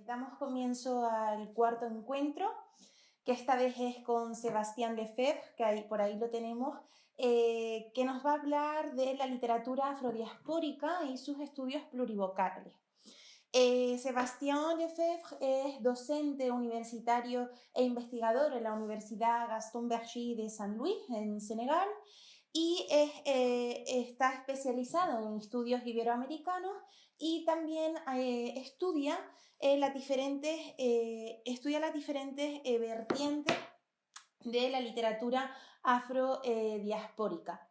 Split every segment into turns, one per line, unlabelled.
Damos comienzo al cuarto encuentro, que esta vez es con Sébastien Lefebvre, que por ahí lo tenemos, que nos va a hablar de la literatura afrodiaspórica y sus estudios plurivocales. Sébastien Lefebvre es docente universitario e investigador en la Universidad Gaston Berger de Saint-Louis, en Senegal, y está especializado en estudios iberoamericanos y también estudia las diferentes vertientes de la literatura afrodiaspórica.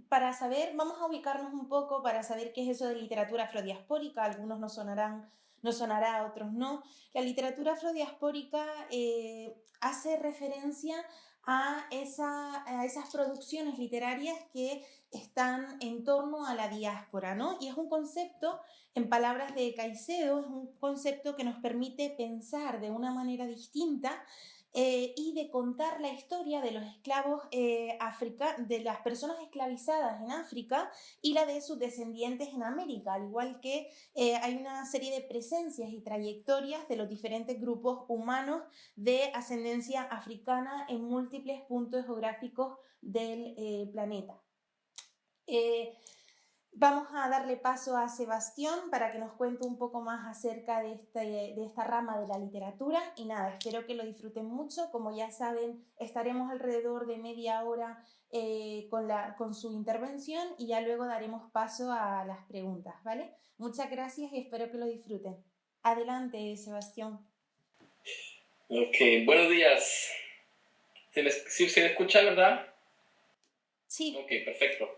Para saber, vamos a ubicarnos un poco para saber qué es eso de literatura afrodiaspórica. Algunos nos sonará, otros no. La literatura afrodiaspórica hace referencia a esas producciones literarias que están en torno a la diáspora, ¿no? Y es un concepto, en palabras de Caicedo, es un concepto que nos permite pensar de una manera distinta y de contar la historia de los esclavos de las personas esclavizadas en África y la de sus descendientes en América, al igual que hay una serie de presencias y trayectorias de los diferentes grupos humanos de ascendencia africana en múltiples puntos geográficos del planeta. Vamos a darle paso a Sebastián para que nos cuente un poco más acerca de esta rama de la literatura. Y nada, espero que lo disfruten mucho. Como ya saben, estaremos alrededor de media hora con su intervención y ya luego daremos paso a las preguntas, ¿vale? Muchas gracias y espero que lo disfruten. Adelante, Sebastián.
Ok, buenos días. ¿Sí se me escucha, verdad?
Sí.
Ok, perfecto.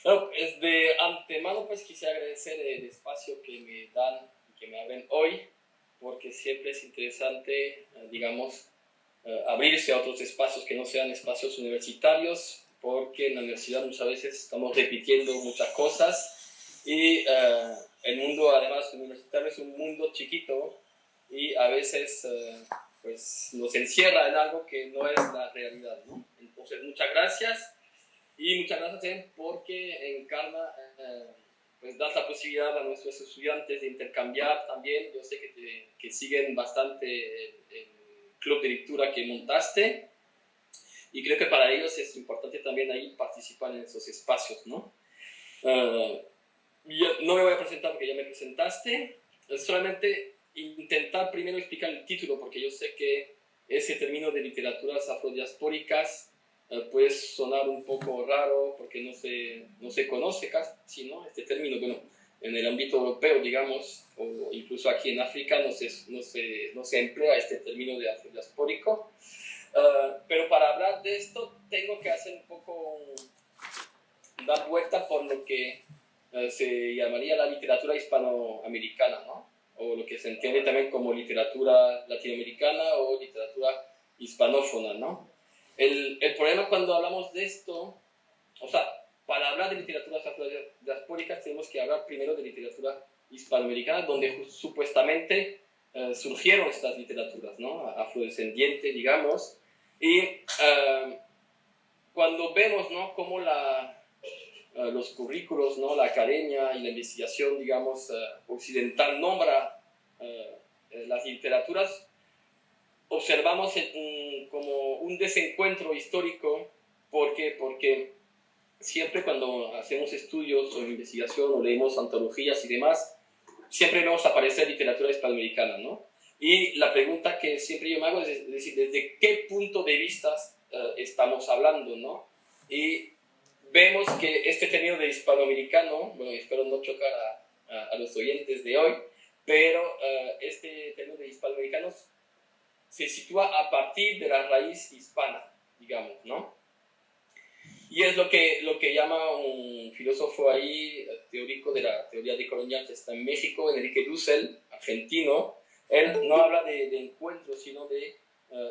Bueno, de antemano pues quisiera agradecer el espacio que me dan y que me abren hoy, porque siempre es interesante, digamos, abrirse a otros espacios que no sean espacios universitarios, porque en la universidad muchas veces estamos repitiendo muchas cosas y el mundo además universitario es un mundo chiquito y a veces pues nos encierra en algo que no es la realidad, ¿no? Entonces muchas gracias. Y muchas gracias también porque Encarna pues das la posibilidad a nuestros estudiantes de intercambiar también. Yo sé que siguen bastante el club de lectura que montaste y creo que para ellos es importante también ahí participar en esos espacios, ¿no? Yo no me voy a presentar porque ya me presentaste, solamente intentar primero explicar el título porque yo sé que ese término de literaturas afrodiaspóricas puede sonar un poco raro porque no se conoce casi, ¿no? Este término, bueno, en el ámbito europeo, digamos, o incluso aquí en África no se emplea este término de afrodiaspórico. Pero para hablar de esto tengo que hacer un poco, dar vuelta por lo que se llamaría la literatura hispanoamericana, ¿no? O lo que se entiende también como literatura latinoamericana o literatura hispanófona, ¿no? El problema cuando hablamos de esto, o sea, para hablar de literaturas afrodiaspóricas tenemos que hablar primero de literatura hispanoamericana, donde supuestamente surgieron estas literaturas, ¿no? Afrodescendiente, digamos, y cuando vemos, ¿no? Cómo los currículos, ¿no? La academia y la investigación, digamos, occidental nombra las literaturas, observamos como un desencuentro histórico. ¿Por qué? Porque siempre cuando hacemos estudios o investigación o leemos antologías y demás, siempre vemos aparecer literatura hispanoamericana, ¿no? Y la pregunta que siempre yo me hago es decir, ¿desde qué punto de vista estamos hablando, ¿no? Y vemos que este término de hispanoamericano, bueno, espero no chocar a los oyentes de hoy, pero este término de hispanoamericanos se sitúa a partir de la raíz hispana, digamos, ¿no? Y es lo que llama un filósofo ahí, teórico de la teoría decolonial que está en México, Enrique Dussel, argentino. Él no habla de encuentro, sino de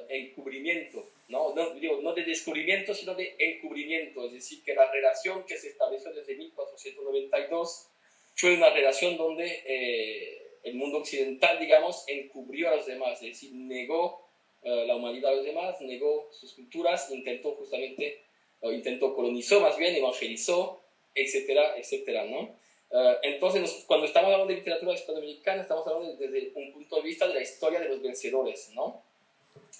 encubrimiento, ¿no? No de descubrimiento, sino de encubrimiento. Es decir, que la relación que se estableció desde 1492 fue una relación donde el mundo occidental, digamos, encubrió a los demás, es decir, negó la humanidad a los demás, negó sus culturas, colonizó más bien, evangelizó, etcétera, etcétera, ¿no? Entonces, cuando estamos hablando de literatura hispanoamericana, estamos hablando desde un punto de vista de la historia de los vencedores, ¿no?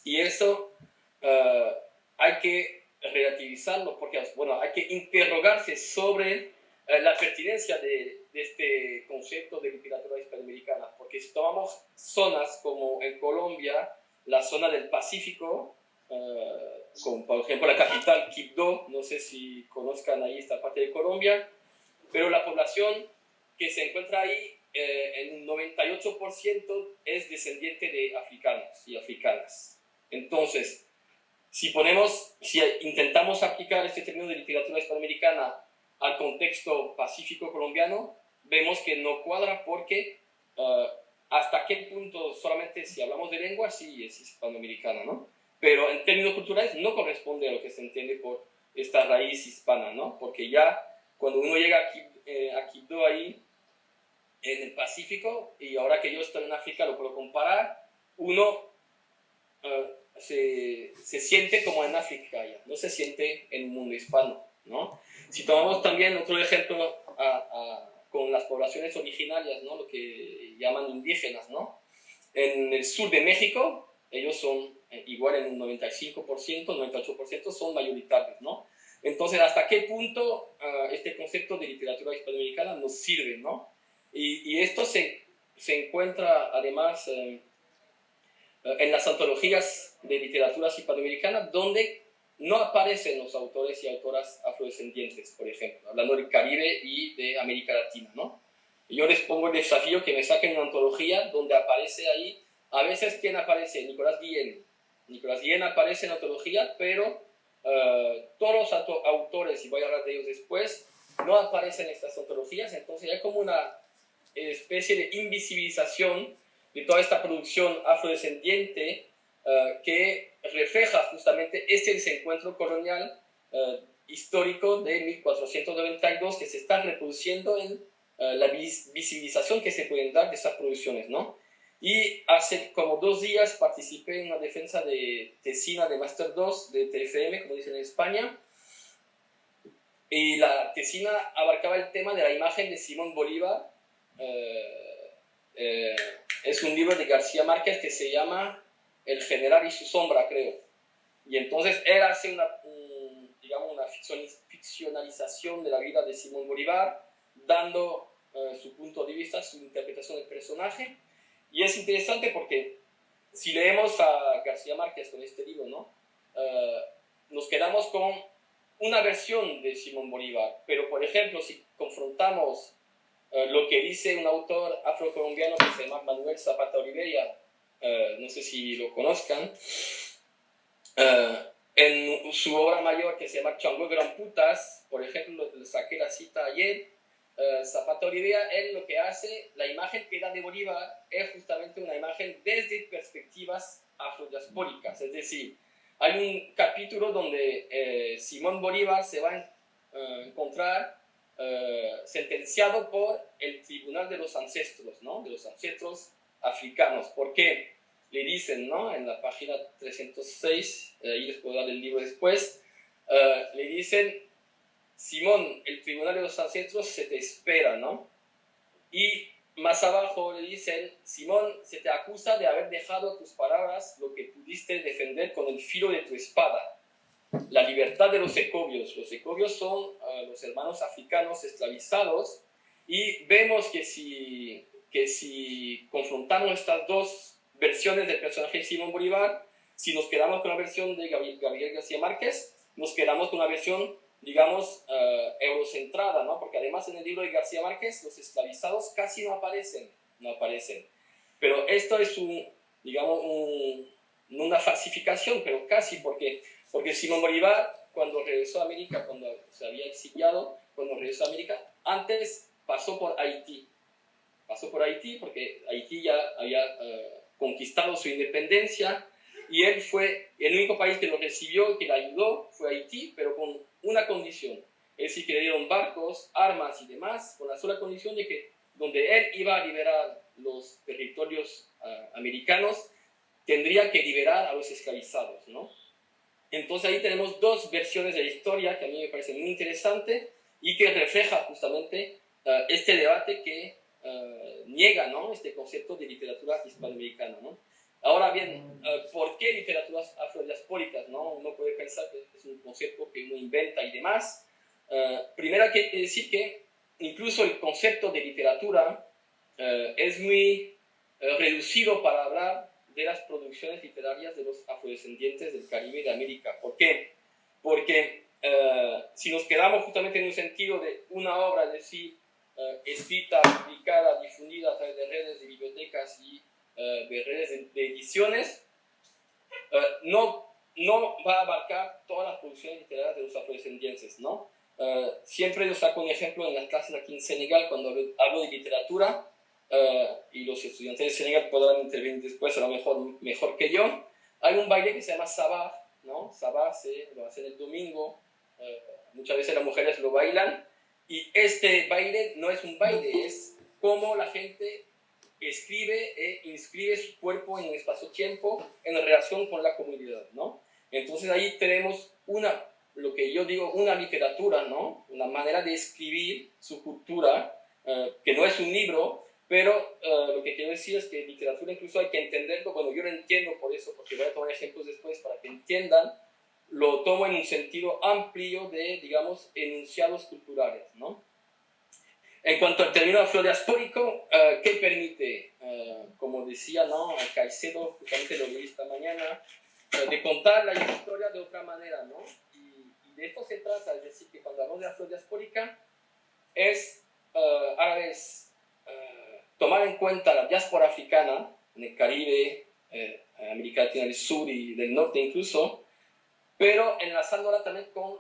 Y eso hay que relativizarlo, porque, bueno, hay que interrogarse sobre la pertinencia de este concepto de literatura hispanoamericana, porque si tomamos zonas como en Colombia, la zona del Pacífico, como por ejemplo la capital Quibdó, no sé si conozcan ahí esta parte de Colombia, pero la población que se encuentra ahí, en un 98% es descendiente de africanos y africanas. Entonces, si intentamos aplicar este término de literatura hispanoamericana al contexto pacífico colombiano, vemos que no cuadra porque hasta qué punto solamente si hablamos de lengua, sí es hispanoamericana, ¿no? Pero en términos culturales no corresponde a lo que se entiende por esta raíz hispana, ¿no? Porque ya cuando uno llega a Quibdó ahí en el Pacífico, y ahora que yo estoy en África lo puedo comparar, uno se siente como en África ya, no se siente en el mundo hispano, ¿no? Si tomamos también otro ejemplo con las poblaciones originarias, ¿no? Lo que llaman indígenas, ¿no? En el sur de México, ellos son igual en un 95%, 98% son mayoritarios, ¿no? Entonces, ¿hasta qué punto este concepto de literatura hispanoamericana nos sirve, ¿no? Y esto se encuentra además en las antologías de literatura hispanoamericana, donde no aparecen los autores y autoras afrodescendientes, por ejemplo, hablando del Caribe y de América Latina, ¿no? Yo les pongo el desafío que me saquen una antología donde aparece ahí, a veces, ¿quién aparece? Nicolás Guillén. Nicolás Guillén aparece en la antología, pero todos los autores, y voy a hablar de ellos después, no aparecen en estas antologías, entonces hay como una especie de invisibilización de toda esta producción afrodescendiente que refleja justamente este desencuentro colonial histórico de 1492 que se está reproduciendo en la visibilización que se pueden dar de esas producciones, ¿no? Y hace como 2 días participé en una defensa de tesina de Máster 2 de TFM, como dicen en España, y la tesina abarcaba el tema de la imagen de Simón Bolívar. Es un libro de García Márquez que se llama El general y su sombra, creo. Y entonces él hace digamos, una ficcionalización de la vida de Simón Bolívar, dando su punto de vista, su interpretación del personaje. Y es interesante porque si leemos a García Márquez con este libro, ¿no? Nos quedamos con una versión de Simón Bolívar. Pero, por ejemplo, si confrontamos lo que dice un autor afrocolombiano que se llama Manuel Zapata Oliveira, no sé si lo conozcan, en su obra mayor que se llama Chango Gran Putas, por ejemplo, le saqué la cita ayer, Zapata Oliveira, él lo que hace, la imagen que da de Bolívar es justamente una imagen desde perspectivas afrodiaspóricas, es decir, hay un capítulo donde Simón Bolívar se va a encontrar sentenciado por el Tribunal de los Ancestros, ¿no? De los ancestros africanos. ¿Por qué? Le dicen, ¿no? En la página 306, y les puedo dar el libro después, le dicen, Simón, el Tribunal de los Ancestros se te espera, ¿no? Y más abajo le dicen, Simón, se te acusa de haber dejado a tus palabras lo que pudiste defender con el filo de tu espada. La libertad de los ecobios. Los ecobios son los hermanos africanos esclavizados, y vemos que si confrontamos estas dos versiones del personaje de Simón Bolívar, si nos quedamos con la versión de Gabriel García Márquez, nos quedamos con una versión, digamos, eurocentrada, ¿no? Porque además en el libro de García Márquez los esclavizados casi no aparecen. Pero esto es digamos, no una falsificación, pero casi, porque Simón Bolívar, cuando regresó a América, cuando se había exiliado, cuando regresó a América, antes pasó por Haití. Pasó por Haití porque Haití ya había conquistado su independencia, y él fue el único país que lo recibió y que le ayudó, fue Haití, pero con una condición. Es decir, que le dieron barcos, armas y demás, con la sola condición de que donde él iba a liberar los territorios americanos, tendría que liberar a los esclavizados, ¿no? Entonces ahí tenemos dos versiones de la historia que a mí me parecen muy interesantes y que refleja justamente este debate que niega, ¿no?, este concepto de literatura hispanoamericana, ¿no? Ahora bien, ¿por qué literaturas afrodiaspóricas, ¿no? Uno puede pensar que es un concepto que uno inventa y demás. Primero hay que decir que incluso el concepto de literatura es muy reducido para hablar de las producciones literarias de los afrodescendientes del Caribe y de América. ¿Por qué? Porque si nos quedamos justamente en un sentido de una obra, es decir, escrita, publicada, difundida a través de redes de bibliotecas y de redes de ediciones, no va a abarcar todas las producciones literarias de los afrodescendientes, ¿no? Siempre yo saco un ejemplo en las clases aquí en Senegal cuando hablo de literatura, y los estudiantes de Senegal podrán intervenir después a lo mejor que yo. Hay un baile que se llama Sabah, ¿no? Sabah lo hacen el domingo, muchas veces las mujeres lo bailan, y este baile no es un baile, es como la gente escribe e inscribe su cuerpo en el espacio-tiempo en relación con la comunidad, ¿no? Entonces ahí tenemos lo que yo digo, una literatura, ¿no? Una manera de escribir su cultura, que no es un libro, pero lo que quiero decir es que literatura incluso hay que entenderlo. Bueno, yo lo entiendo por eso, porque voy a tomar ejemplos después para que entiendan. Lo tomo en un sentido amplio de, digamos, enunciados culturales, ¿no? En cuanto al término afrodiaspórico, ¿qué permite? Como decía, ¿no?, Caicedo, justamente lo leí esta mañana, de contar la historia de otra manera, ¿no? Y de esto se trata, es decir, que cuando hablamos de afrodiaspórica es a la vez tomar en cuenta la diáspora africana en el Caribe, América Latina del Sur y del Norte incluso, pero enlazándola también con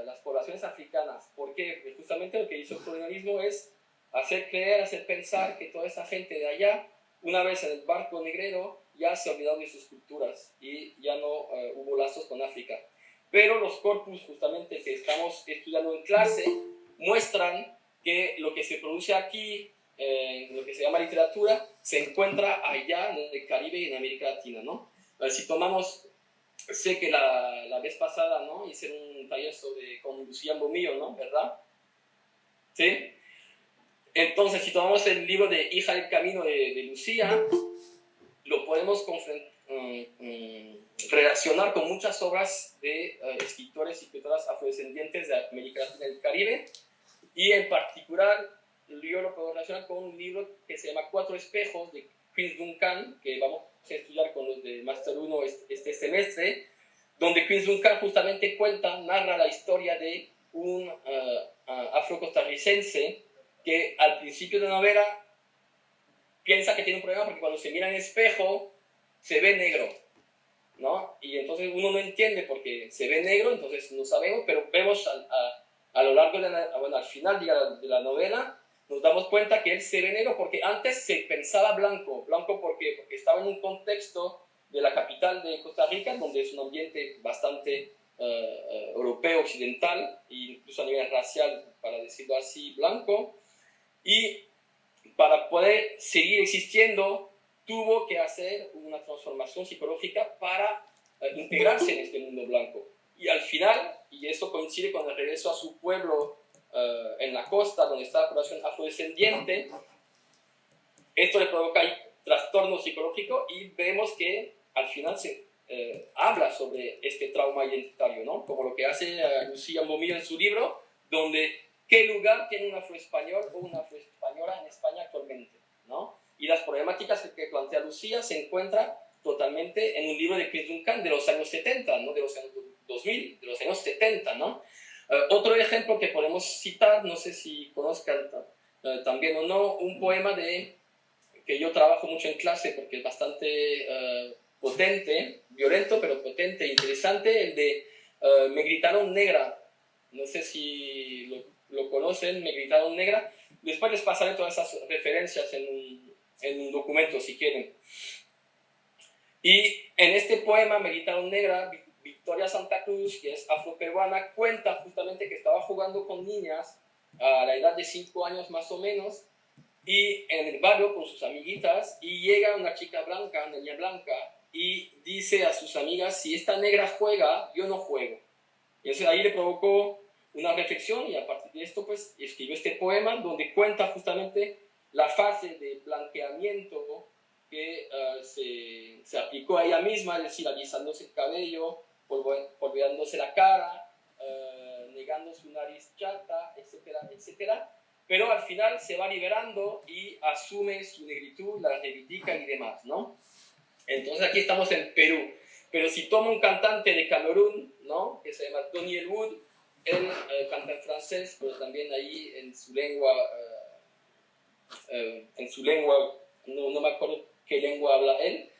las poblaciones africanas. ¿Por qué? Porque justamente lo que hizo el colonialismo es hacer creer, hacer pensar que toda esa gente de allá, una vez en el barco negrero, ya se olvidaron de sus culturas y ya no hubo lazos con África. Pero los corpus justamente que estamos estudiando en clase muestran que lo que se produce aquí, lo que se llama literatura, se encuentra allá en el Caribe y en América Latina, ¿no? Si tomamos, sé que la vez pasada, ¿no?, hice un taller con Lucía Mbomillo, ¿no?, ¿verdad? ¿Sí? Entonces, si tomamos el libro de Hija del Camino de Lucía, lo podemos relacionar con muchas obras de escritores y escritoras afrodescendientes de América Latina y del Caribe, y en particular yo lo puedo relacionar con un libro que se llama Cuatro Espejos de Queens Duncan, que vamos a estudiar con los de Master 1 este semestre, donde Queens Duncan justamente narra la historia de un afrocostarricense que al principio de la novela piensa que tiene un problema porque cuando se mira en el espejo se ve negro, ¿no? Y entonces uno no entiende por qué se ve negro, entonces no sabemos, pero vemos a lo largo al final de la novela, nos damos cuenta que él se ve negro porque antes se pensaba blanco porque estaba en un contexto de la capital de Costa Rica, donde es un ambiente bastante europeo, occidental, e incluso a nivel racial, para decirlo así, blanco, y para poder seguir existiendo tuvo que hacer una transformación psicológica para integrarse en este mundo blanco. Y al final, y esto coincide con el regreso a su pueblo en la costa, donde está la población afrodescendiente, esto le provoca trastorno psicológico y vemos que al final se habla sobre este trauma identitario, ¿no? Como lo que hace Lucía Mbomillo en su libro, donde qué lugar tiene un afroespañol o una afroespañola en España actualmente, ¿no? Y las problemáticas que plantea Lucía se encuentran totalmente en un libro de Queens Duncan de los años 70, no de los años 2000, de los años 70, ¿no? Otro ejemplo que podemos citar, no sé si conozcan también o no, un poema que yo trabajo mucho en clase porque es bastante potente, violento, pero potente, interesante, el de Me gritaron negra. No sé si lo conocen, Me gritaron negra. Después les pasaré todas esas referencias en un documento si quieren. Y en este poema, Me gritaron negra, Victoria Santa Cruz, que es afroperuana, cuenta justamente que estaba jugando con niñas a la edad de 5 años más o menos, y en el barrio con sus amiguitas, y llega una chica blanca, una niña blanca, y dice a sus amigas, si esta negra juega, yo no juego. Y entonces ahí le provocó una reflexión y a partir de esto pues escribió este poema donde cuenta justamente la fase de blanqueamiento que se aplicó a ella misma, es decir, alisándose el cabello, polveándose la cara, negando su nariz chata, etcétera, etcétera, pero al final se va liberando y asume su negritud, la reivindica y demás, ¿no? Entonces aquí estamos en Perú, pero si tomo un cantante de Camerún, ¿no? Que se llama Daniel Wood, él canta en francés, pero también ahí en su lengua, no me acuerdo qué lengua habla él,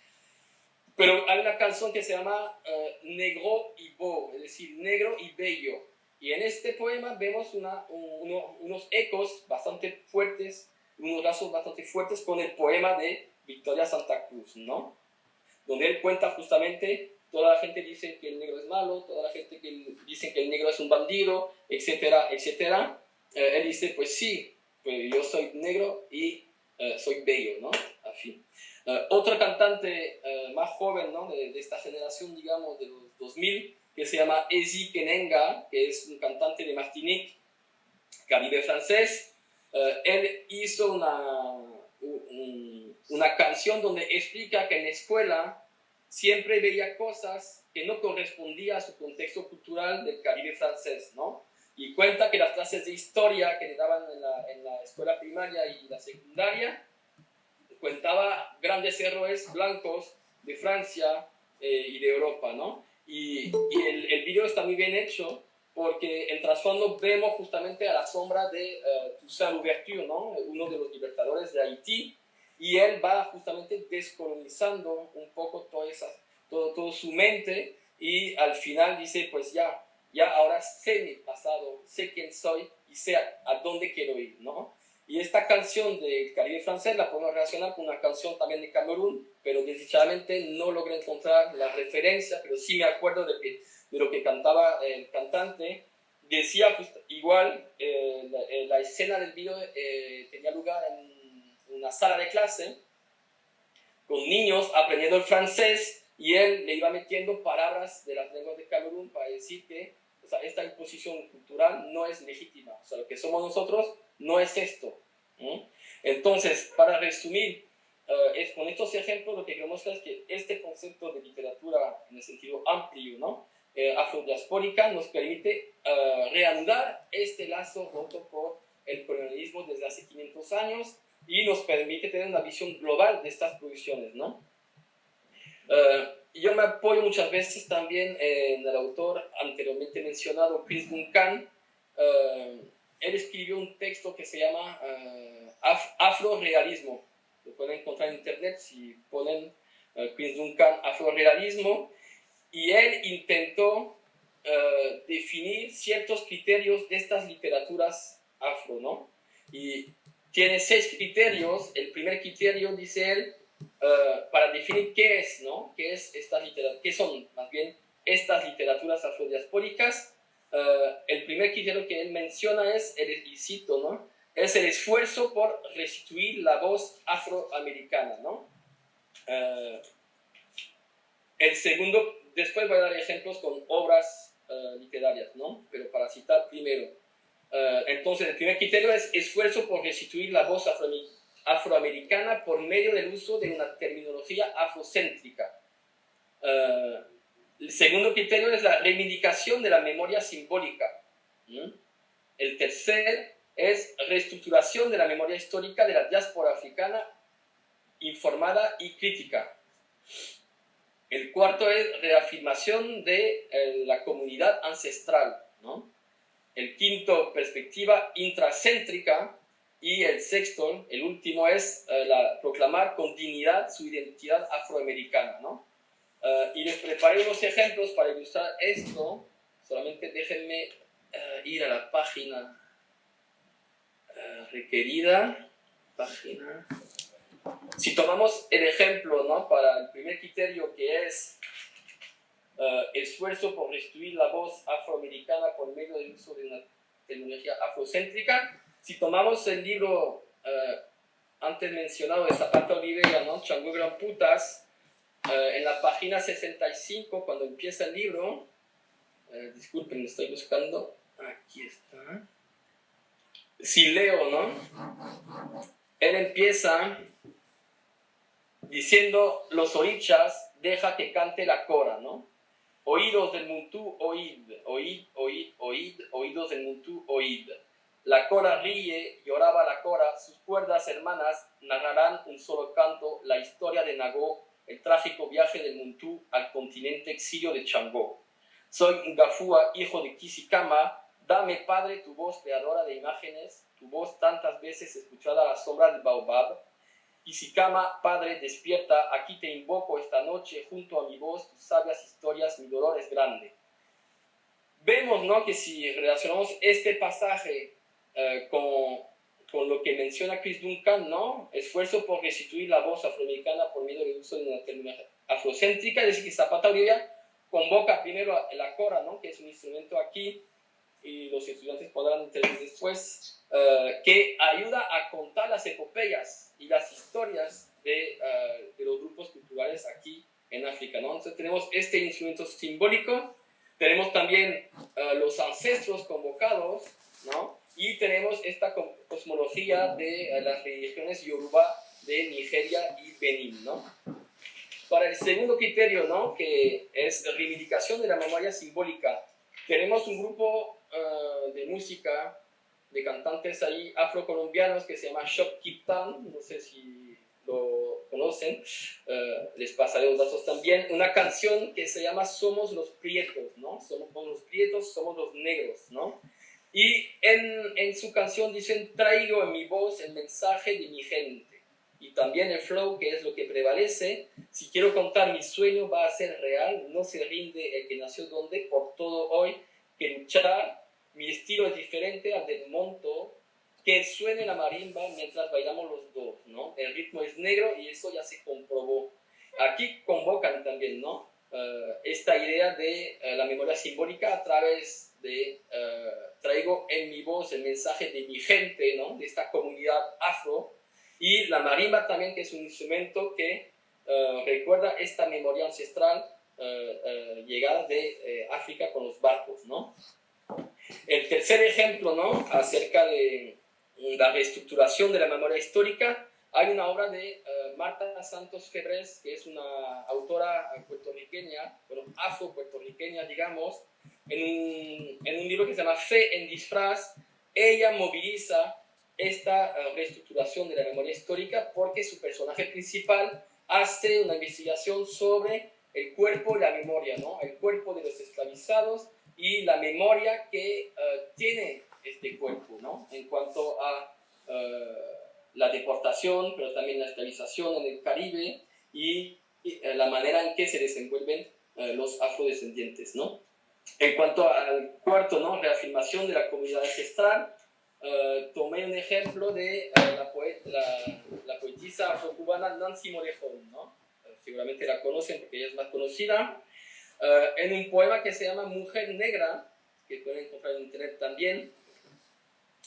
pero hay una canción que se llama Negro y Beau, es decir, negro y bello. Y en este poema vemos unos ecos bastante fuertes, unos lazos bastante fuertes con el poema de Victoria Santa Cruz, ¿no? Donde él cuenta justamente, toda la gente dice que el negro es malo, toda la gente dice que el negro es un bandido, etcétera, etcétera. Él dice, pues sí, pues yo soy negro y soy bello, ¿no? Al fin. Otro cantante más joven, ¿no? de esta generación, digamos, de los 2000, que se llama Ezi Kenenga, que es un cantante de Martinique, Caribe francés. Él hizo una canción donde explica que en la escuela siempre veía cosas que no correspondían a su contexto cultural del Caribe francés, ¿no? Y cuenta que las clases de historia que le daban en la escuela primaria y la secundaria contaba grandes héroes blancos de Francia y de Europa, ¿no? Y el video está muy bien hecho porque en trasfondo vemos justamente a la sombra de Toussaint Louverture, ¿no? Uno de los libertadores de Haití, y él va justamente descolonizando un poco todo su mente y al final dice, pues ya ahora sé mi pasado, sé quién soy y sé a dónde quiero ir, ¿no? Y esta canción del Caribe francés la podemos relacionar con una canción también de Camerún, pero desdichadamente no logré encontrar la referencia, pero sí me acuerdo de lo que cantaba el cantante. Decía igual, la escena del video tenía lugar en una sala de clase con niños aprendiendo el francés y él le iba metiendo palabras de las lenguas de Camerún para decir que, o sea, esta imposición cultural no es legítima, o sea, lo que somos nosotros no es esto. Entonces, para resumir, con estos ejemplos lo que quiero mostrar es que este concepto de literatura en el sentido amplio, ¿no? Afrodiaspórica nos permite reanudar este lazo roto por el colonialismo desde hace 500 años y nos permite tener una visión global de estas producciones, ¿no? Yo me apoyo muchas veces también en el autor anteriormente mencionado, Chris Duncan. Él escribió un texto que se llama Afrorealismo. Lo pueden encontrar en internet si ponen Chris Duncan Afrorealismo. Y él intentó definir ciertos criterios de estas literaturas afro, ¿no? Y tiene 6 criterios. El primer criterio, dice él, para definir qué es, ¿no? ¿Qué son más bien estas literaturas afrodiaspóricas? El primer criterio que él menciona es, y cito, ¿no? Es el esfuerzo por restituir la voz afroamericana, ¿no? El segundo, después voy a dar ejemplos con obras literarias, ¿no? Pero para citar primero. Entonces, el primer criterio es esfuerzo por restituir la voz afroamericana por medio del uso de una terminología afrocéntrica. El segundo criterio es la reivindicación de la memoria simbólica. El tercer es reestructuración de la memoria histórica de la diáspora africana informada y crítica. El cuarto es reafirmación de la comunidad ancestral, ¿no? El quinto, perspectiva intracéntrica. Y el sexto, el último, es proclamar con dignidad su identidad afroamericana, ¿no? Y les preparé unos ejemplos para ilustrar esto. Solamente déjenme ir a la página requerida. Página. Si tomamos el ejemplo, ¿no? Para el primer criterio, que es esfuerzo por restituir la voz afroamericana por medio del uso de una tecnología afrocéntrica. Si tomamos el libro antes mencionado de Zapata Olivera, ¿no? Chango Gran Putas, en la página 65, cuando empieza el libro, disculpen, estoy buscando, aquí está. Si leo, ¿no? Él empieza diciendo, los orichas, deja que cante la cora, ¿no? Oídos del Muntú, oíd, oíd, oíd, oíd, oídos del Muntú, oíd. La cora ríe, lloraba la cora, sus cuerdas hermanas narrarán un solo canto, la historia de Nagó, el trágico viaje del Muntú al continente exilio de Changó. Soy Ngafúa, hijo de Kisikama, dame, Padre, tu voz creadora de imágenes, tu voz tantas veces escuchada a la sombra del baobab. Kisikama, Padre, despierta, aquí te invoco esta noche, junto a mi voz, tus sabias historias, mi dolor es grande. Vemos, ¿no?, que si relacionamos este pasaje con lo que menciona Chris Duncan, ¿no?, esfuerzo por restituir la voz afroamericana por medio del uso de una terminología afrocéntrica, es decir, que Zapata Uribe convoca primero a la cora, ¿no?, que es un instrumento aquí, y los estudiantes podrán intervenir después, que ayuda a contar las epopeyas y las historias de los grupos culturales aquí en África, ¿no? Entonces tenemos este instrumento simbólico, tenemos también los ancestros convocados, ¿no? Y tenemos esta cosmología de las religiones Yoruba de Nigeria y Benín, ¿no? Para el segundo criterio, ¿no?, que es reivindicación de la memoria simbólica, tenemos un grupo de música, de cantantes ahí afrocolombianos que se llama Shopkiptan, no sé si lo conocen, les pasaré los datos también, una canción que se llama Somos los Prietos, ¿no? Somos los Prietos, somos los negros, ¿no? Y en su canción dicen, traigo en mi voz el mensaje de mi gente. Y también el flow, que es lo que prevalece. Si quiero contar mi sueño, va a ser real. No se rinde el que nació donde, por todo hoy que luchar. Mi estilo es diferente al del monto. Que suene la marimba mientras bailamos los dos, ¿no? El ritmo es negro y eso ya se comprobó. Aquí convocan también, ¿no?, esta idea de la memoria simbólica a través de traigo en mi voz el mensaje de mi gente, ¿no?, de esta comunidad afro. Y la marimba también, que es un instrumento que recuerda esta memoria ancestral llegada de África con los barcos, ¿no? El tercer ejemplo, ¿no?, acerca de la reestructuración de la memoria histórica, hay una obra de Marta Santos Febres, que es una autora puertorriqueña, bueno, afro-puertorriqueña, digamos, en un libro que se llama Fe en disfraz. Ella moviliza esta reestructuración de la memoria histórica porque su personaje principal hace una investigación sobre el cuerpo y la memoria, ¿no?, el cuerpo de los esclavizados y la memoria que tiene este cuerpo, ¿no?, en cuanto a la deportación, pero también la esclavización en el Caribe y la manera en que se desenvuelven los afrodescendientes, ¿no? En cuanto al cuarto, ¿no?, reafirmación de la comunidad ancestral, tomé un ejemplo de la poetisa afrocubana Nancy Morejón, ¿no? Seguramente la conocen porque ella es más conocida, en un poema que se llama Mujer Negra, que pueden encontrar en internet también.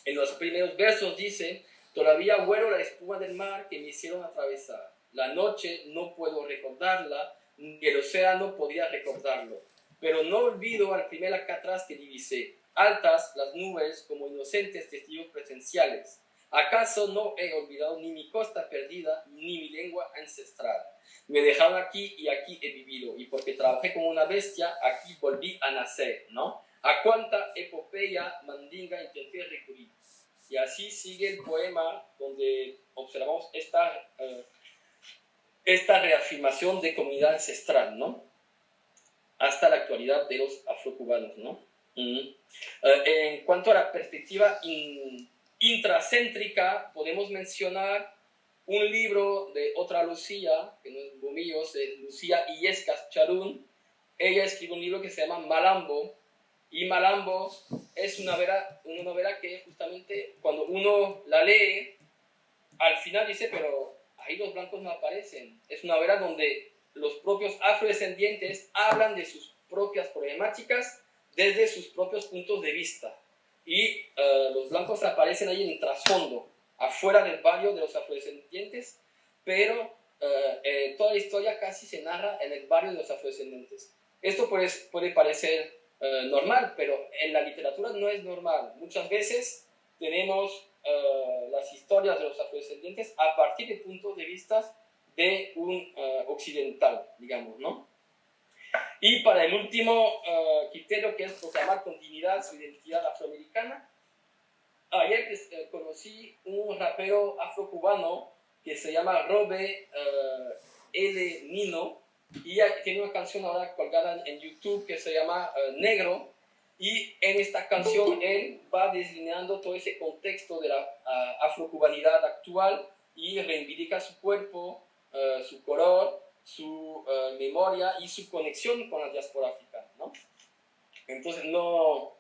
En los primeros versos dice, todavía huelo la espuma del mar que me hicieron atravesar. La noche no puedo recordarla, ni el océano podría recordarlo. Pero no olvido al primer Alcatraz que divisé, altas las nubes como inocentes testigos presenciales. ¿Acaso no he olvidado ni mi costa perdida, ni mi lengua ancestral? Me dejaron aquí y aquí he vivido, y porque trabajé como una bestia, aquí volví a nacer, ¿no? ¿A cuánta epopeya mandinga intenté recurrir? Y así sigue el poema donde observamos esta reafirmación de comunidad ancestral, ¿no?, hasta la actualidad de los afrocubanos, ¿no? En cuanto a la perspectiva intracéntrica, podemos mencionar un libro de otra Lucía, que no es Bomillos, es Lucía Illescas Charún. Ella escribe un libro que se llama Malambo, y Malambo es una novela que justamente cuando uno la lee, al final dice, pero ahí los blancos no aparecen. Es una novela donde los propios afrodescendientes hablan de sus propias problemáticas desde sus propios puntos de vista. Y los blancos aparecen ahí en el trasfondo, afuera del barrio de los afrodescendientes, pero toda la historia casi se narra en el barrio de los afrodescendientes. Esto puede parecer normal, pero en la literatura no es normal. Muchas veces tenemos las historias de los afrodescendientes a partir de puntos de vista de un occidental, digamos, ¿no? Y para el último criterio, que es proclamar con dignidad su identidad afroamericana, ayer conocí un rapero afrocubano que se llama Robe L. Nino, y tiene una canción ahora colgada en YouTube que se llama Negro, y en esta canción él va deslineando todo ese contexto de la afrocubanidad actual y reivindica su cuerpo, su color, su memoria y su conexión con la diáspora africana, ¿no? Entonces no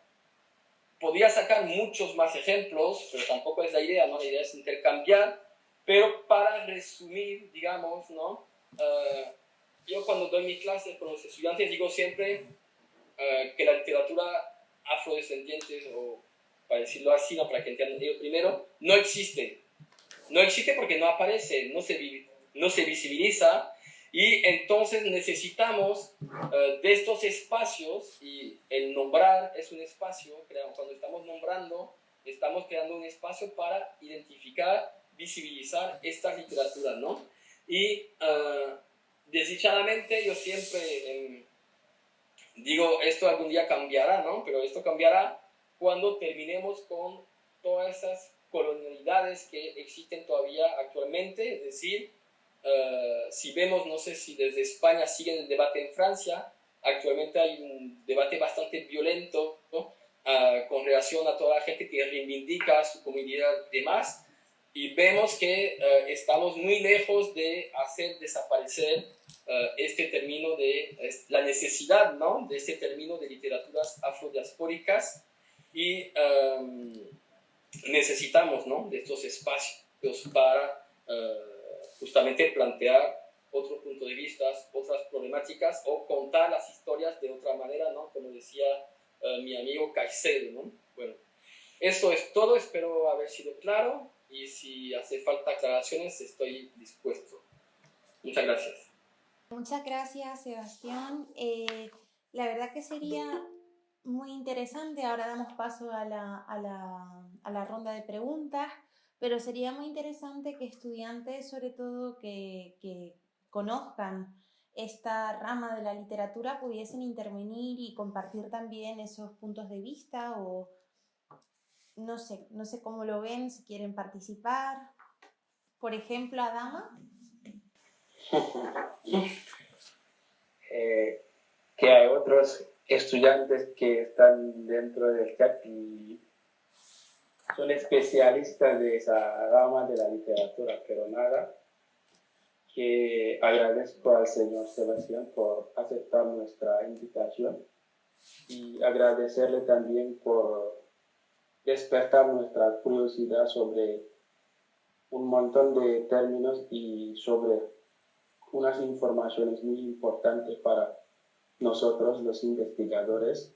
podría sacar muchos más ejemplos, pero tampoco es la idea, ¿no? La idea es intercambiar, pero para resumir, digamos, ¿no? Yo cuando doy mis clases con los estudiantes digo siempre que la literatura afrodescendiente, o para decirlo así, ¿no? Para que entiendan ellos primero, no existe. No existe porque no aparece, no se visibiliza, y entonces necesitamos de estos espacios, y el nombrar es un espacio. Cuando estamos nombrando, estamos creando un espacio para identificar, visibilizar estas literaturas, ¿no? Y desdichadamente yo siempre digo, esto algún día cambiará, ¿no? Pero esto cambiará cuando terminemos con todas esas colonialidades que existen todavía actualmente. Es decir, si vemos, no sé si desde España sigue el debate en Francia, actualmente hay un debate bastante violento, ¿no? Con relación a toda la gente que reivindica su comunidad y demás, y vemos que estamos muy lejos de hacer desaparecer este término la necesidad, ¿no? De este término de literaturas afrodiaspóricas, y necesitamos, ¿no? De estos espacios para justamente plantear otro punto de vista, otras problemáticas, o contar las historias de otra manera, ¿no? Como decía mi amigo Caicedo, ¿no? Bueno, eso es todo, espero haber sido claro, y si hace falta aclaraciones estoy dispuesto. Muchas gracias.
Muchas gracias, Sebastián. La verdad que sería muy interesante. Ahora damos paso a la ronda de preguntas, pero sería muy interesante que estudiantes, sobre todo que conozcan esta rama de la literatura, pudiesen intervenir y compartir también esos puntos de vista, o no sé cómo lo ven, si quieren participar. Por ejemplo, Adama.
Que hay otros estudiantes que están dentro del chat y son especialistas de esa rama de la literatura, pero nada, que agradezco al señor Sebastián por aceptar nuestra invitación, y agradecerle también por despertar nuestra curiosidad sobre un montón de términos y sobre unas informaciones muy importantes para nosotros los investigadores,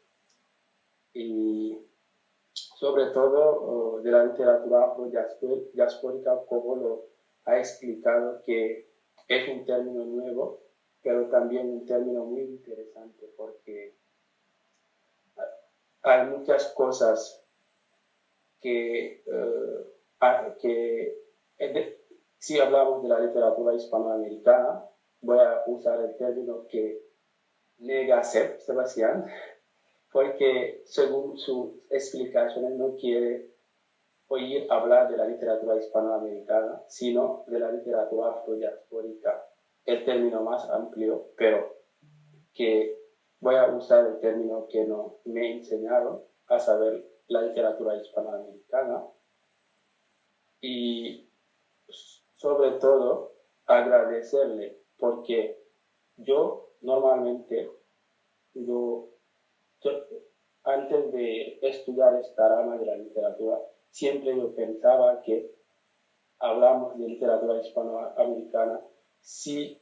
y sobre todo de la literatura afrodiaspórica, como lo ha explicado, que es un término nuevo, pero también un término muy interesante, porque hay muchas cosas que si hablamos de la literatura hispanoamericana, voy a usar el término que nega Sebastián, porque según sus explicaciones no quiere oír hablar de la literatura hispanoamericana, sino de la literatura afrodiaspórica, el término más amplio, pero que voy a usar el término que no me enseñaron, a saber, la literatura hispanoamericana. Y sobre todo agradecerle, porque yo normalmente, antes de estudiar esta rama de la literatura, siempre yo pensaba que hablamos de literatura hispanoamericana si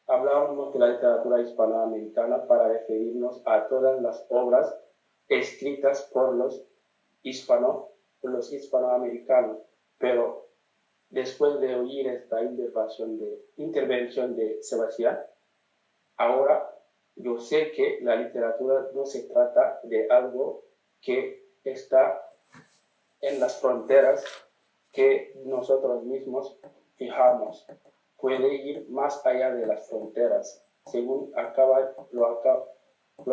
hablábamos de la literatura hispanoamericana para referirnos a todas las obras escritas por los hispanoamericanos, pero después de oír esta intervención de Sebastián, ahora yo sé que la literatura no se trata de algo que está en las fronteras que nosotros mismos fijamos. Puede ir más allá de las fronteras, según lo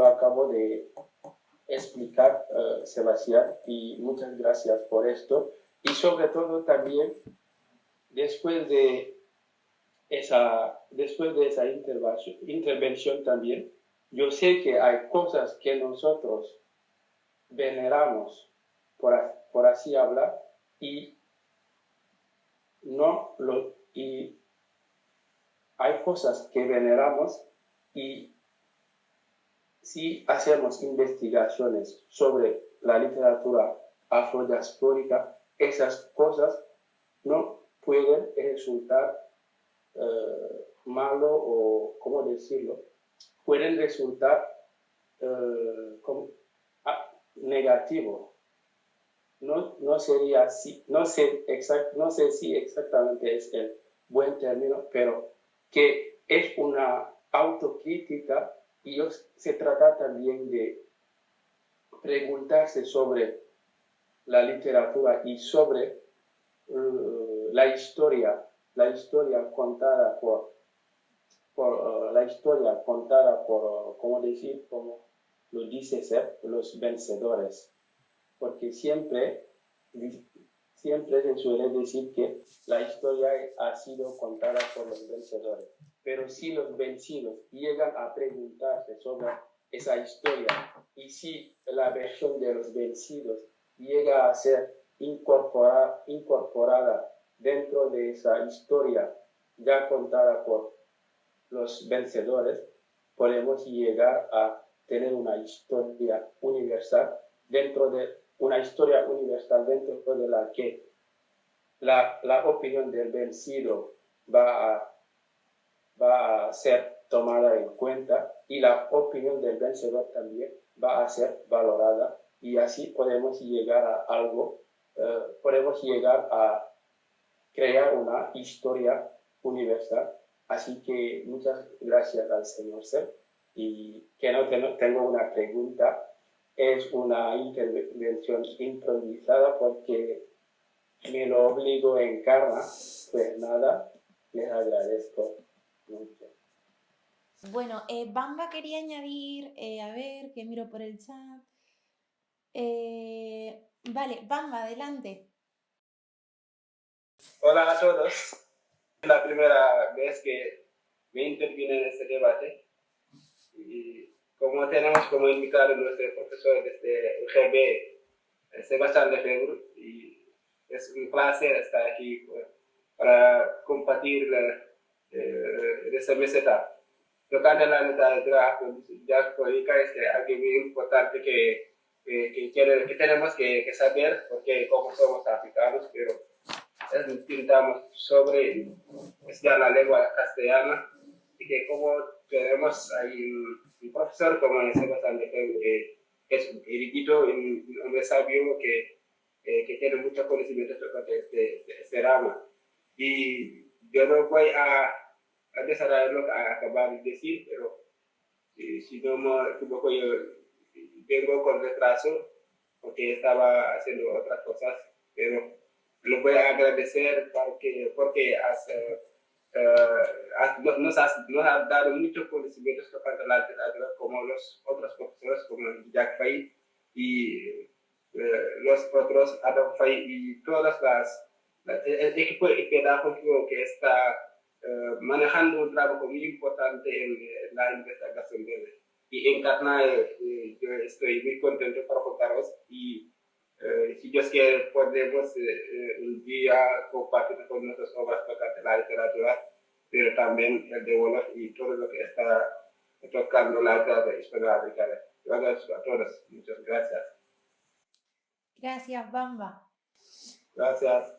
acabo de explicar, Sebastián, y muchas gracias por esto. Y sobre todo también, después de esa intervención también, yo sé que hay cosas que nosotros veneramos, por así hablar, y y hay cosas que veneramos, y si hacemos investigaciones sobre la literatura afrodiaspórica, esas cosas no pueden resultar malo, o, ¿cómo decirlo? Pueden resultar negativo. No sería así, no sé si exactamente es el buen término, pero que es una autocrítica, y se trata también de preguntarse sobre la literatura y sobre la historia contada como lo dice Ser, los vencedores. Porque siempre se suele decir que la historia ha sido contada por los vencedores. Pero si los vencidos llegan a preguntarse sobre esa historia, y si la versión de los vencidos llega a ser incorporada dentro de esa historia ya contada por los vencedores, podemos llegar a tener una historia universal dentro de la que la opinión del vencido va a ser tomada en cuenta, y la opinión del vencedor también va a ser valorada, y así podemos llegar a algo, podemos llegar a crear una historia universal. Así que muchas gracias al señor Ser, y que no tengo una pregunta, es una intervención improvisada porque me lo obligo en karma. Pues nada, les agradezco mucho.
Bueno, Bamba quería añadir, a ver, que miro por el chat. Vale, Bamba, adelante.
Hola a todos. Es la primera vez que me interviene en este debate. Y como tenemos como invitado a nuestro profesor desde UGB, Sebastián Lefebvre, y es un placer estar aquí para compartir esta meseta. Tocante a la literatura diaspórica, es algo muy importante que tenemos que saber, porque como somos africanos, pero intentamos sobre estudiar la lengua castellana, y que como tenemos ahí un profesor como Sebastián Lefebvre, que es un erudito, un hombre sabio que tiene mucho conocimiento sobre este rama. Y yo no voy a desarrollar lo que acabo de decir, pero si no me equivoco, yo vengo con retraso porque estaba haciendo otras cosas, pero lo voy a agradecer porque nos has dado muchos conocimientos sobre la literatura, como los otros profesores, como Jack Fay y los otros, Adam Fay, y todas el equipo pedagógico que está manejando un trabajo muy importante en la investigación verde. Y encarna, yo estoy muy contento por contaros, y si Dios quiere podemos un día compartir con nuestras obras tocante la literatura, pero también el de Wolof y todo lo que está tocando la literatura hispanoamericana. Gracias a todos. Muchas gracias.
Gracias, Bamba.
Gracias.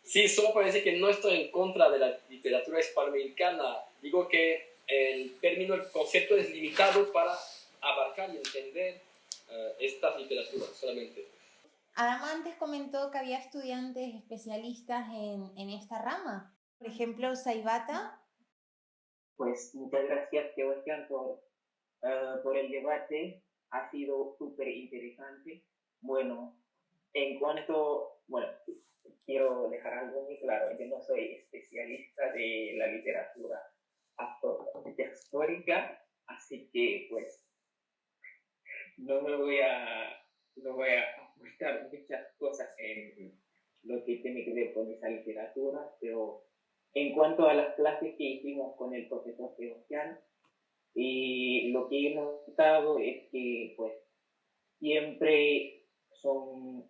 Sí, solo para decir que no estoy en contra de la literatura hispanoamericana. Digo que el término, el concepto es limitado para abarcar y entender estas literaturas solamente.
Adama antes comentó que había estudiantes especialistas en esta rama. Por ejemplo, Saibata.
Pues muchas gracias, Sebastián, por por el debate. Ha sido súper interesante. Bueno, en cuanto, bueno, quiero dejar algo muy claro. Yo no soy especialista de la literatura afro-diaspórica, así que pues no me voy a, no voy a aportar muchas cosas en lo que tiene que ver con esa literatura, pero en cuanto a las clases que hicimos con el profesor Sebastián, y lo que he notado es que pues siempre son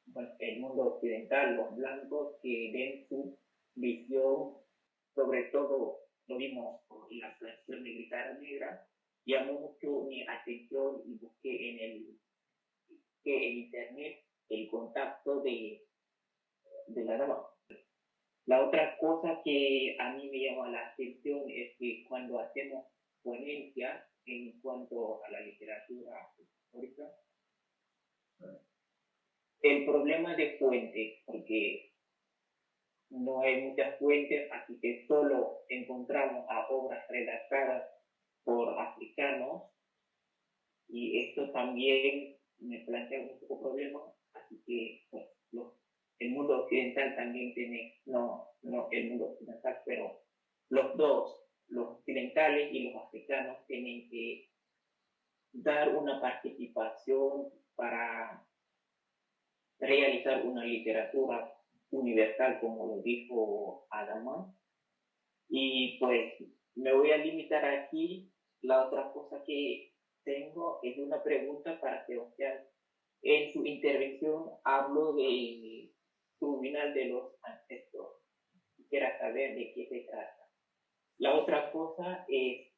bueno, el mundo occidental, los blancos, que den su visión, sobre todo lo vimos en la canción de Guitarra Negra, llamó mucho mi atención y busqué en internet el contacto de la dama. La otra cosa que a mí me llama la atención es que cuando hacemos ponencias en cuanto a la literatura histórica, el problema de fuentes, porque no hay muchas fuentes, así que solo encontramos a obras redactadas por africanos, y esto también me plantea un poco problema, así que pues, el mundo occidental también tiene, no el mundo occidental, pero los dos, los occidentales y los africanos, tienen que dar una participación para realizar una literatura universal, como lo dijo Adama. Y pues me voy a limitar aquí. La otra cosa que tengo es una pregunta para Sebastián. En su intervención habló del tribunal de los ancestros. Quisiera saber de qué se trata. La otra cosa es,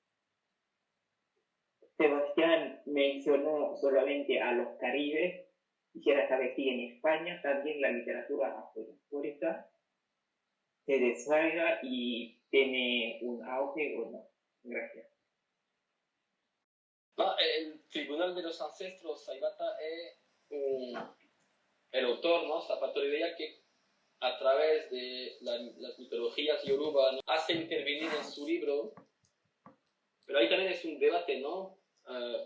Sebastián mencionó solamente a los caribes. Quisiera saber si en España también la literatura afrohistórica se desarrolla y tiene un auge o no. Gracias.
El Tribunal de los Ancestros, Saibata, es el autor, ¿no? Zapato Rivera, que a través de las mitologías yoruba, ¿no?, hace intervenir en su libro, pero ahí también es un debate, ¿no?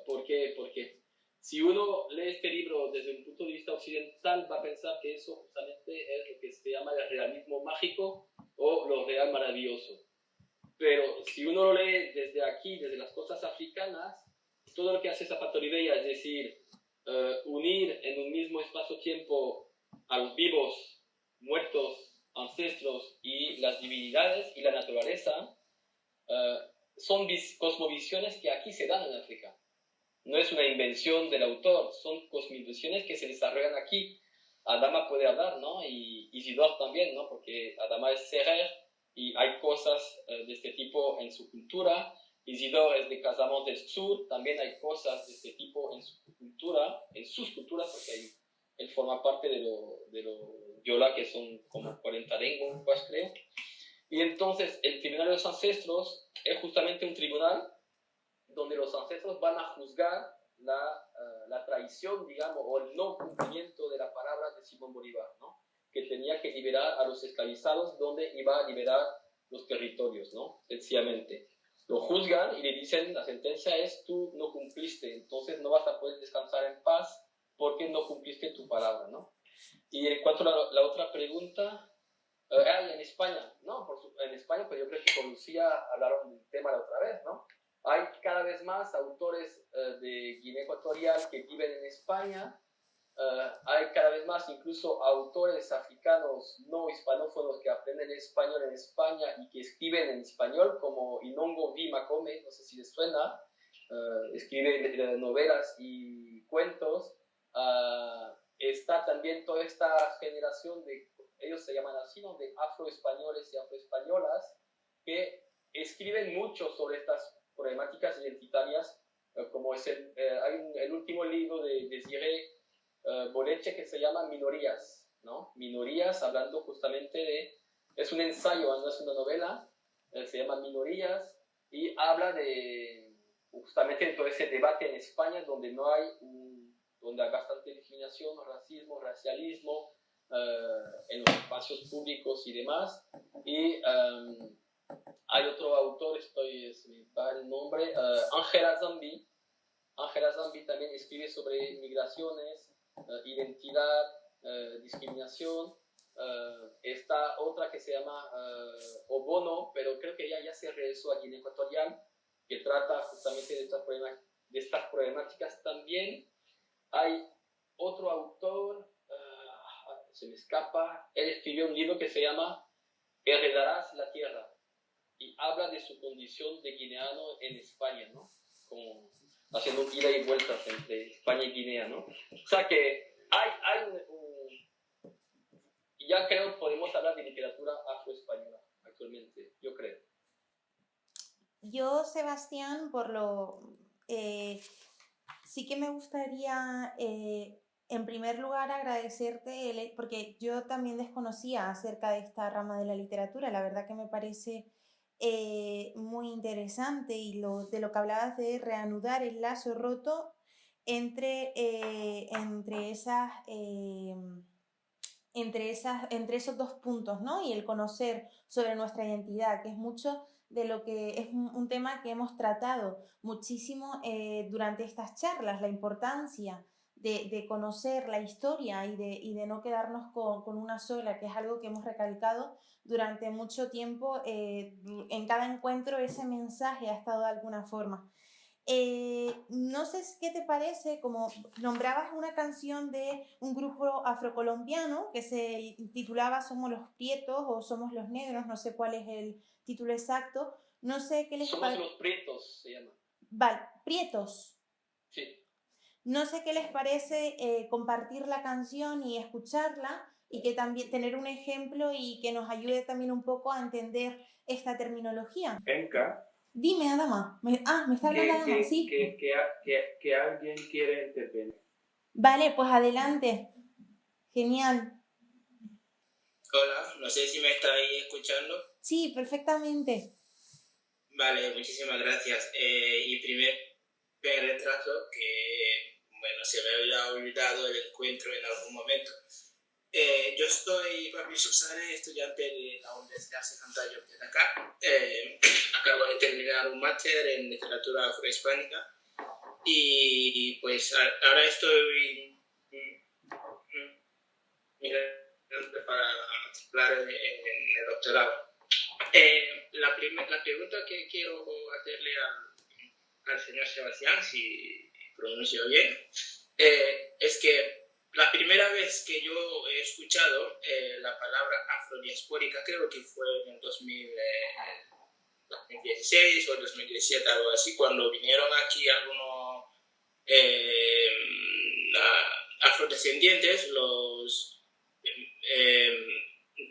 ¿Por qué? Porque si uno lee este libro desde un punto de vista occidental, va a pensar que eso justamente es lo que se llama el realismo mágico o lo real maravilloso. Pero si uno lo lee desde aquí, desde las costas africanas, todo lo que hace Zapato Rivera, es decir, unir en un mismo espacio-tiempo a los vivos, muertos, ancestros y las divinidades y la naturaleza, son cosmovisiones que aquí se dan en África. No es una invención del autor, son cosmovisiones que se desarrollan aquí. Adama puede hablar, ¿no? Y Isidore también, ¿no? Porque Adama es Serer y hay cosas de este tipo en su cultura. Isidore es de Casamance del Sur, también hay cosas de este tipo en su cultura, en sus culturas, porque él forma parte de lo Yola, que son como 40 lenguas, creo. Y entonces el Tribunal de los Ancestros es justamente un tribunal donde los ancestros van a juzgar la traición, digamos, o el no cumplimiento de la palabra de Simón Bolívar, ¿no? Que tenía que liberar a los esclavizados, donde iba a liberar los territorios, ¿no? Sencillamente. Lo juzgan y le dicen, la sentencia es, tú no cumpliste, entonces no vas a poder descansar en paz porque no cumpliste tu palabra, ¿no? Y en cuanto a la otra pregunta, en España, ¿no? En España, pues yo creo que con Lucía hablaron del tema la otra vez, ¿no? Hay cada vez más autores de Guinea Ecuatorial que viven en España. Hay cada vez más incluso autores africanos no hispanófonos que aprenden español en España y que escriben en español, como Inongo V. Macome, no sé si les suena. Escribe novelas y cuentos. Está también toda esta generación de, ellos se llaman así, ¿no?, de afroespañoles y afroespañolas, que escriben mucho sobre estas problemáticas identitarias, como es hay el último libro de Desiré Boleche que se llama Minorías, ¿no? Minorías, hablando justamente de, es un ensayo, no es una novela, se llama Minorías, y habla de justamente de todo ese debate en España donde no hay donde hay bastante discriminación, racismo, racialismo en los espacios públicos y demás, y hay otro autor, se me va el nombre, Angela Zambi. Angela Zambi también escribe sobre migraciones, identidad, discriminación. Esta otra que se llama Obono, pero creo que ya se regresó a Guinea Ecuatorial, que trata justamente de estas problemáticas también. Hay otro autor, se me escapa, él escribió un libro que se llama Heredarás la Tierra, y habla de su condición de guineano en España, ¿no? Como haciendo un ida y vueltas entre España y Guinea, ¿no? O sea que hay ya creo que podemos hablar de literatura afroespañola actualmente, yo creo.
Yo, Sebastián, sí que me gustaría, en primer lugar, agradecerte, porque yo también desconocía acerca de esta rama de la literatura. La verdad que me parece muy interesante, y de lo que hablabas de reanudar el lazo roto entre esos dos puntos, ¿no? Y el conocer sobre nuestra identidad, que es mucho de lo que es un tema que hemos tratado muchísimo durante estas charlas, la importancia de conocer la historia y de no quedarnos con una sola, que es algo que hemos recalcado durante mucho tiempo. En cada encuentro ese mensaje ha estado de alguna forma. No sé qué te parece, como nombrabas una canción de un grupo afrocolombiano que se titulaba Somos los Prietos o Somos los Negros, no sé cuál es el título exacto, no sé qué les
parece. Somos los Prietos, se llama.
Vale, Prietos.
Sí.
No sé qué les parece compartir la canción y escucharla, y que también tener un ejemplo y que nos ayude también un poco a entender esta terminología.
Enka.
Dime, Adama. Me está hablando Adama, sí.
Que alguien quiere intervenir.
Vale, pues adelante. Genial.
Hola, no sé si me estáis escuchando.
Sí, perfectamente.
Vale, muchísimas gracias. Y primer retraso, que bueno, se me había olvidado el encuentro en algún momento. Yo soy Fabricio Sare, estudiante de la Universidad Secundaria de acá. Acabo de terminar un máster en literatura afrohispánica y pues ahora estoy para matricular en el doctorado. La pregunta que quiero hacerle al señor Sebastián, si pronuncio bien, es que la primera vez que yo he escuchado la palabra afrodiaspórica, creo que fue en el 2016 o 2017, algo así, cuando vinieron aquí algunos afrodescendientes,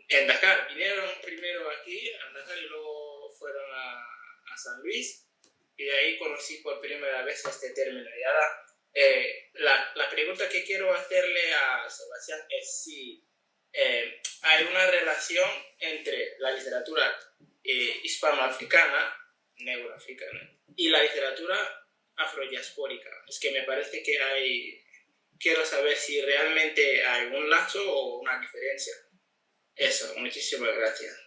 en Dakar. Vinieron primero aquí, a Dakar, y luego fueron a San Luis, y de ahí conocí por primera vez este término. Y ahora, la pregunta que quiero hacerle a Sebastián es si hay una relación entre la literatura hispanoafricana, negroafricana, y la literatura afrodiaspórica. Es que me parece que quiero saber si realmente hay un lazo o una diferencia. Eso, muchísimas gracias.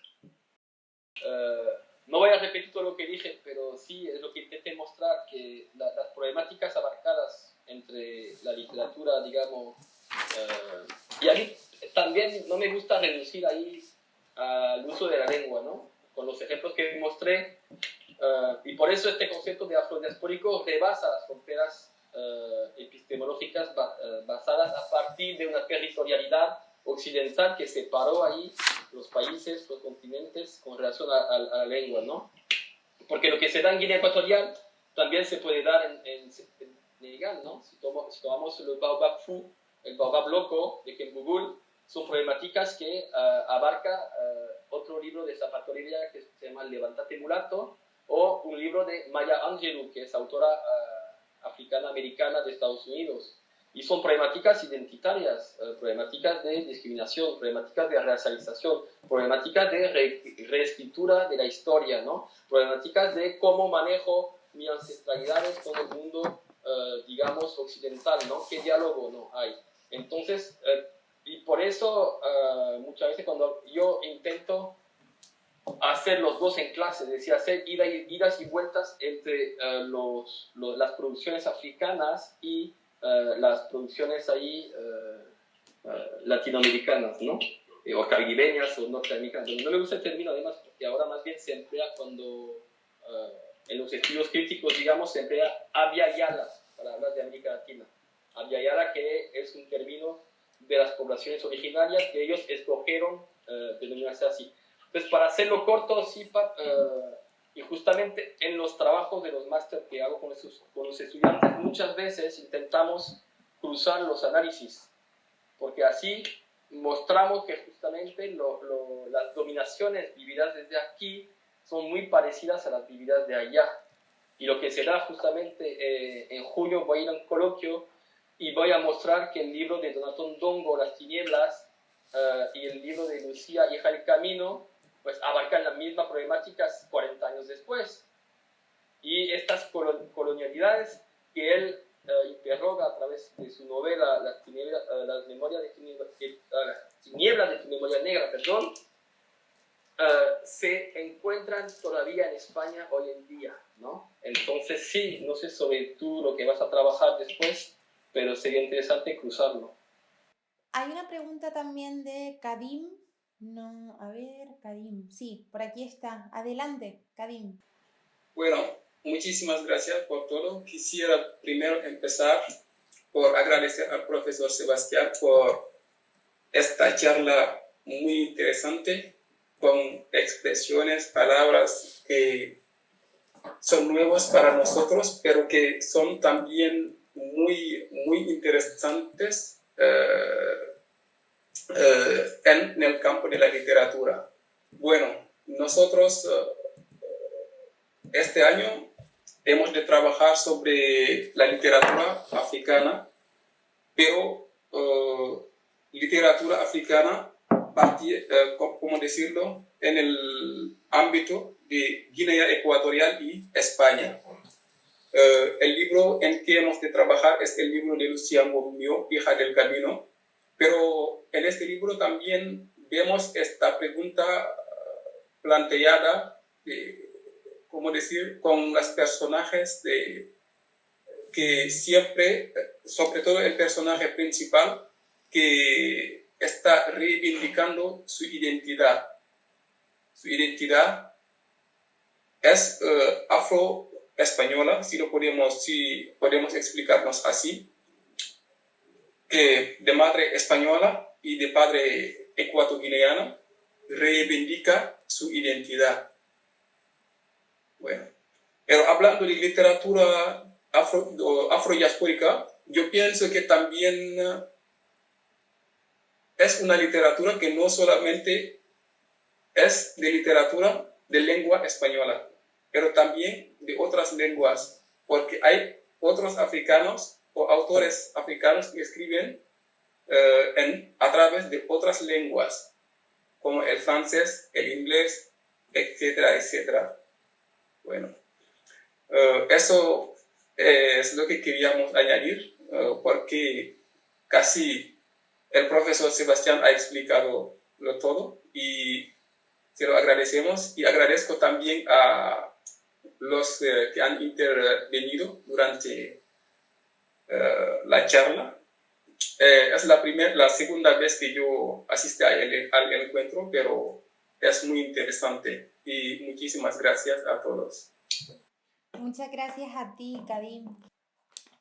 No voy a repetir todo lo que dije, pero sí es lo que intenté mostrar, que las problemáticas abarcadas entre la literatura, digamos, y a mí también no me gusta reducir ahí al uso de la lengua, ¿no? Con los ejemplos que mostré, y por eso este concepto de afrodiaspórico rebasa las fronteras epistemológicas basadas a partir de una territorialidad occidental que separó ahí los países, los continentes con relación a la lengua, ¿no? Porque lo que se da en Guinea Ecuatorial también se puede dar en Senegal, ¿no? Si tomamos el baobab fu, el baobab loco de Kembugul, son problemáticas que abarca otro libro de Zapato Olivia que se llama Levántate Mulato, o un libro de Maya Angelou, que es autora africana-americana de Estados Unidos. Y son problemáticas identitarias, problemáticas de discriminación, problemáticas de racialización, problemáticas de reescritura de la historia, ¿no? Problemáticas de cómo manejo mis ancestralidades con el mundo, digamos, occidental, ¿no? ¿Qué diálogo no hay? Entonces, y por eso muchas veces cuando yo intento hacer los dos en clase, es decir, hacer idas y vueltas entre las producciones africanas y las producciones ahí latinoamericanas, ¿no? O caribeñas o norteamericanas. No le gusta el término además porque ahora más bien se emplea cuando en los estudios críticos, digamos, se emplea abyayalas para hablar de América Latina. Abyayala, que es un término de las poblaciones originarias que ellos escogieron denominarse así. Entonces, para hacerlo corto, sí, y justamente en los trabajos de los máster que hago con los estudiantes, muchas veces intentamos cruzar los análisis, porque así mostramos que justamente las dominaciones vividas desde aquí son muy parecidas a las vividas de allá. Y lo que se da justamente en junio voy a ir a un coloquio y voy a mostrar que el libro de Donatón Dongo, Las Tinieblas, y el libro de Lucía, Hija del Camino, pues abarcan la misma problemática 40 años después. Y estas colonialidades que él interroga a través de su novela Las Tinieblas de tu memoria negra, perdón, se encuentran todavía en España hoy en día, ¿no? Entonces sí, no sé sobre tú lo que vas a trabajar después, pero sería interesante cruzarlo.
Hay una pregunta también de Kadim. No, a ver, Kadim. Sí, por aquí está. Adelante, Kadim.
Bueno, muchísimas gracias por todo. Quisiera primero empezar por agradecer al profesor Sebastián por esta charla muy interesante, con expresiones, palabras que son nuevas para nosotros, pero que son también muy, muy interesantes en el campo de la literatura. Bueno, nosotros este año hemos de trabajar sobre la literatura africana, pero literatura africana, ¿cómo decirlo?, en el ámbito de Guinea Ecuatorial y España. El libro en que hemos de trabajar es el libro de Lucía Ngomio, Hija del Camino, pero en este libro también vemos esta pregunta planteada, ¿cómo decir?, con los personajes que siempre, sobre todo el personaje principal, que está reivindicando su identidad. Su identidad es afro-española, si podemos explicarnos así, que de madre española y de padre ecuatoguineano reivindica su identidad. Bueno, pero hablando de literatura afrodiaspórica, yo pienso que también es una literatura que no solamente es de literatura de lengua española, pero también de otras lenguas, porque hay otros africanos o autores africanos que escriben a través de otras lenguas, como el francés, el inglés, etcétera, etcétera. Bueno, eso es lo que queríamos añadir, porque casi el profesor Sebastián ha explicado todo y se lo agradecemos, y agradezco también a los que han intervenido durante la charla. Es la segunda vez que yo asisto al encuentro, pero es muy interesante y muchísimas gracias a todos.
Muchas gracias a ti, Kadim.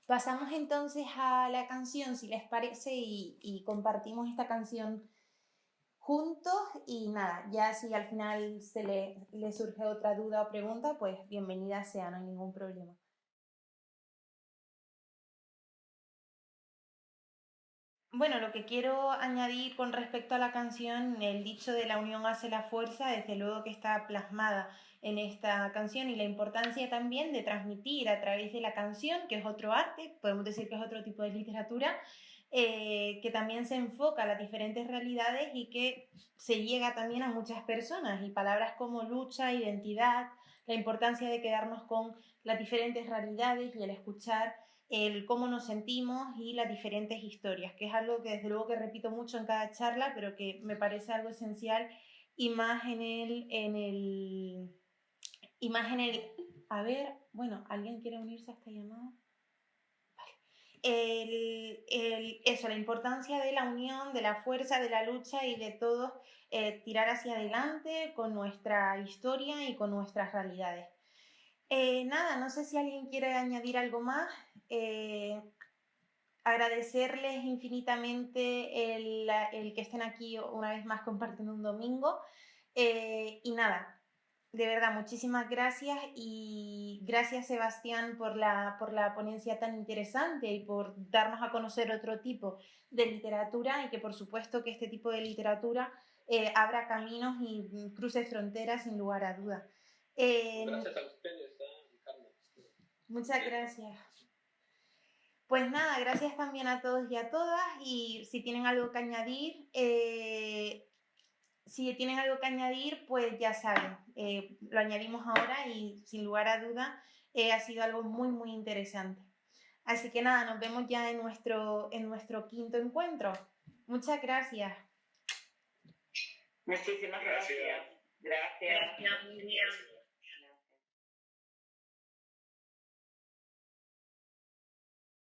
Pasamos entonces a la canción, si les parece, y compartimos esta canción juntos. Y nada, ya si al final le surge otra duda o pregunta, pues bienvenida sea, no hay ningún problema. Bueno, lo que quiero añadir con respecto a la canción, el dicho de la unión hace la fuerza, desde luego que está plasmada en esta canción, y la importancia también de transmitir a través de la canción, que es otro arte, podemos decir que es otro tipo de literatura, que también se enfoca a las diferentes realidades y que se llega también a muchas personas, y palabras como lucha, identidad, la importancia de quedarnos con las diferentes realidades y el escuchar el cómo nos sentimos y las diferentes historias, que es algo que desde luego que repito mucho en cada charla, pero que me parece algo esencial y más a ver, bueno, ¿alguien quiere unirse a esta llamada? Eso, la importancia de la unión, de la fuerza, de la lucha y de todos tirar hacia adelante con nuestra historia y con nuestras realidades. Nada, no sé si alguien quiere añadir algo más. Agradecerles infinitamente el que estén aquí una vez más compartiendo un domingo. Y nada, de verdad, muchísimas gracias y gracias Sebastián por la ponencia tan interesante y por darnos a conocer otro tipo de literatura y que por supuesto que este tipo de literatura abra caminos y cruce fronteras sin lugar a dudas.
Gracias a ustedes, Carmen.
Muchas gracias. Pues nada, gracias también a todos y a todas y si tienen algo que añadir, pues ya saben, lo añadimos ahora y sin lugar a duda ha sido algo muy, muy interesante. Así que nada, nos vemos ya en nuestro quinto encuentro. Muchas gracias.
Muchísimas gracias. Gracias.
Gracias, Miriam.